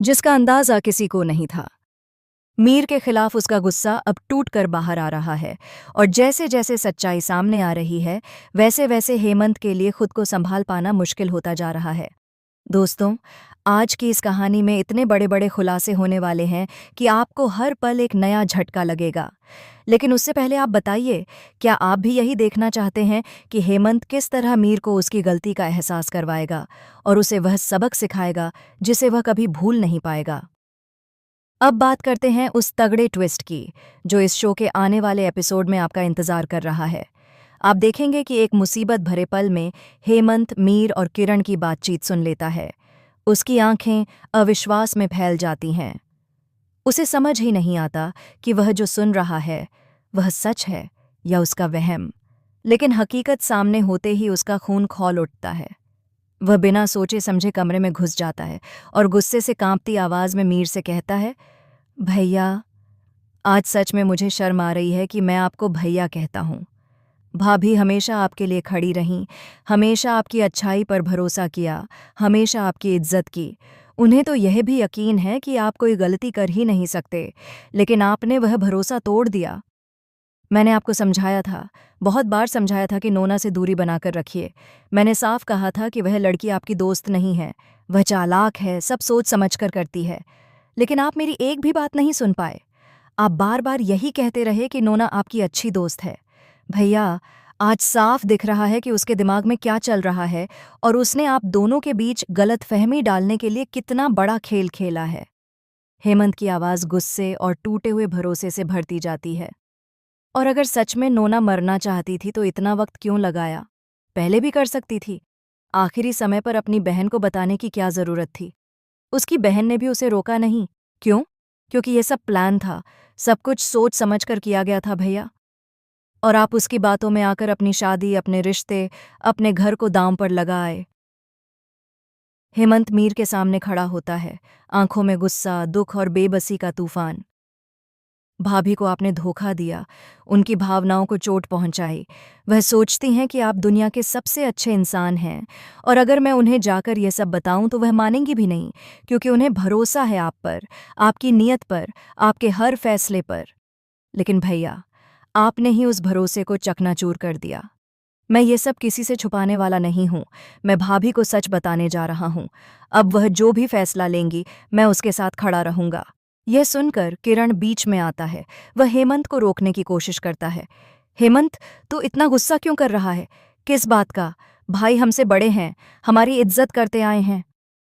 जिसका अंदाजा किसी को नहीं था। मीर के खिलाफ उसका गुस्सा अब टूट कर बाहर आ रहा है, और जैसे जैसे सच्चाई सामने आ रही है वैसे वैसे हेमंत के लिए खुद को संभाल पाना मुश्किल होता जा रहा है। दोस्तों, आज की इस कहानी में इतने बड़े बड़े खुलासे होने वाले हैं कि आपको हर पल एक नया झटका लगेगा। लेकिन उससे पहले आप बताइए, क्या आप भी यही देखना चाहते हैं कि हेमंत किस तरह मीर को उसकी गलती का एहसास करवाएगा और उसे वह सबक सिखाएगा जिसे वह कभी भूल नहीं पाएगा। अब बात करते हैं उस तगड़े ट्विस्ट की, जो इस शो के आने वाले एपिसोड में आपका इंतजार कर रहा है। आप देखेंगे कि एक मुसीबत भरे पल में हेमंत मीर और किरण की बातचीत सुन लेता है। उसकी आंखें अविश्वास में फैल जाती हैं। उसे समझ ही नहीं आता कि वह जो सुन रहा है वह सच है या उसका वहम। लेकिन हकीकत सामने होते ही उसका खून खौल उठता है। वह बिना सोचे समझे कमरे में घुस जाता है और गुस्से से कांपती आवाज में मीर से कहता है, भैया, आज सच में मुझे शर्म आ रही है कि मैं आपको भैया कहता हूँ। भाभी हमेशा आपके लिए खड़ी रहीं, हमेशा आपकी अच्छाई पर भरोसा किया, हमेशा आपकी इज्जत की। उन्हें तो यह भी यकीन है कि आप कोई गलती कर ही नहीं सकते, लेकिन आपने वह भरोसा तोड़ दिया। मैंने आपको समझाया था, बहुत बार समझाया था कि नोना से दूरी बनाकर रखिए। मैंने साफ कहा था कि वह लड़की आपकी दोस्त नहीं है, वह चालाक है, सब सोच समझ कर करती है। लेकिन आप मेरी एक भी बात नहीं सुन पाए। आप बार बार यही कहते रहे कि नोना आपकी अच्छी दोस्त है। भैया, आज साफ दिख रहा है कि उसके दिमाग में क्या चल रहा है और उसने आप दोनों के बीच गलतफहमी डालने के लिए कितना बड़ा खेल खेला है। हेमंत की आवाज़ गुस्से और टूटे हुए भरोसे से भरती जाती है। और अगर सच में नोना मरना चाहती थी तो इतना वक्त क्यों लगाया? पहले भी कर सकती थी। आखिरी समय पर अपनी बहन को बताने की क्या ज़रूरत थी? उसकी बहन ने भी उसे रोका नहीं। क्यों? क्योंकि ये सब प्लान था, सब कुछ सोच समझ कर किया गया था भैया। और आप उसकी बातों में आकर अपनी शादी, अपने रिश्ते, अपने घर को दांव पर लगाए। हेमंत मीर के सामने खड़ा होता है, आंखों में गुस्सा, दुख और बेबसी का तूफान। भाभी को आपने धोखा दिया, उनकी भावनाओं को चोट पहुंचाई। वह सोचती हैं कि आप दुनिया के सबसे अच्छे इंसान हैं, और अगर मैं उन्हें जाकर ये सब बताऊं तो वह मानेंगी भी नहीं, क्योंकि उन्हें भरोसा है आप पर, आपकी नीयत पर, आपके हर फैसले पर। लेकिन भैया, आपने ही उस भरोसे को चकनाचूर कर दिया। मैं ये सब किसी से छुपाने वाला नहीं हूँ। मैं भाभी को सच बताने जा रहा हूँ। अब वह जो भी फैसला लेंगी, मैं उसके साथ खड़ा रहूंगा। यह सुनकर किरण बीच में आता है। वह हेमंत को रोकने की कोशिश करता है। हेमंत, तू इतना गुस्सा क्यों कर रहा है? किस बात का? भाई हमसे बड़े हैं, हमारी इज्जत करते आए हैं।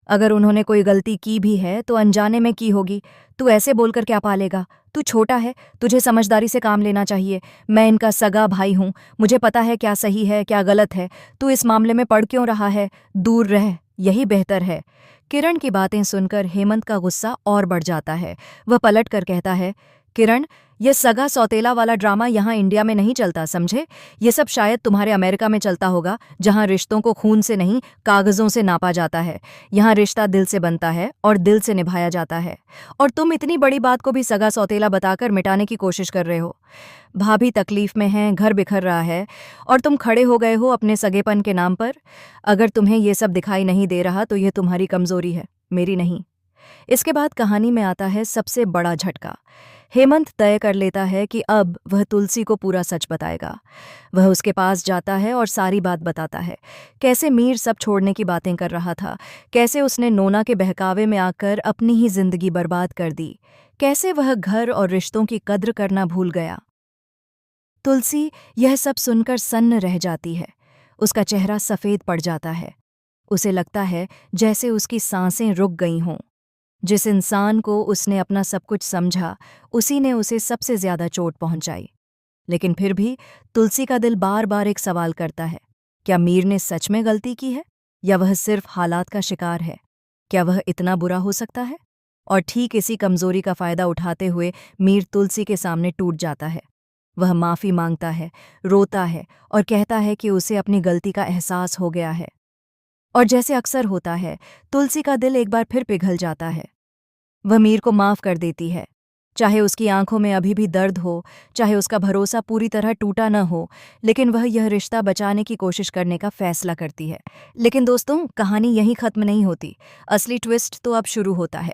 अगर उन्होंने कोई गलती की भी है तो अनजाने में की होगी। तू ऐसे बोलकर क्या पालेगा? तू छोटा है, तुझे समझदारी से काम लेना चाहिए। मैं इनका सगा भाई हूँ, मुझे पता है क्या सही है क्या गलत है। तू इस मामले में पड़ क्यों रहा है? दूर रह, यही बेहतर है। किरण की बातें सुनकर हेमंत का गुस्सा और बढ़ जाता है। वह पलट कर कहता है, किरण, यह सगा सौतेला वाला ड्रामा यहाँ इंडिया में नहीं चलता, समझे? ये सब शायद तुम्हारे अमेरिका में चलता होगा, जहाँ रिश्तों को खून से नहीं कागजों से नापा जाता है। यहाँ रिश्ता दिल से बनता है और दिल से निभाया जाता है। और तुम इतनी बड़ी बात को भी सगा सौतेला बताकर मिटाने की कोशिश कर रहे हो। भाभी तकलीफ में हैं, घर बिखर रहा है, और तुम खड़े हो गए हो अपने सगेपन के नाम पर। अगर तुम्हें ये सब दिखाई नहीं दे रहा तो यह तुम्हारी कमजोरी है, मेरी नहीं। इसके बाद कहानी में आता है सबसे बड़ा झटका। हेमंत तय कर लेता है कि अब वह तुलसी को पूरा सच बताएगा। वह उसके पास जाता है और सारी बात बताता है। कैसे मीर सब छोड़ने की बातें कर रहा था, कैसे उसने नोना के बहकावे में आकर अपनी ही जिंदगी बर्बाद कर दी, कैसे वह घर और रिश्तों की कद्र करना भूल गया। तुलसी यह सब सुनकर सन्न रह जाती है। उसका चेहरा सफ़ेद पड़ जाता है। उसे लगता है जैसे उसकी सांसें रुक गई हों। जिस इंसान को उसने अपना सब कुछ समझा, उसी ने उसे सबसे ज्यादा चोट पहुंचाई। लेकिन फिर भी तुलसी का दिल बार बार एक सवाल करता है, क्या मीर ने सच में गलती की है या वह सिर्फ हालात का शिकार है? क्या वह इतना बुरा हो सकता है? और ठीक इसी कमजोरी का फायदा उठाते हुए मीर तुलसी के सामने टूट जाता है। वह माफी मांगता है, रोता है और कहता है कि उसे अपनी गलती का एहसास हो गया है। और जैसे अक्सर होता है, तुलसी का दिल एक बार फिर पिघल जाता है। वह मीर को माफ कर देती है, चाहे उसकी आंखों में अभी भी दर्द हो, चाहे उसका भरोसा पूरी तरह टूटा न हो, लेकिन वह यह रिश्ता बचाने की कोशिश करने का फैसला करती है। लेकिन दोस्तों, कहानी यहीं खत्म नहीं होती। असली ट्विस्ट तो अब शुरू होता है।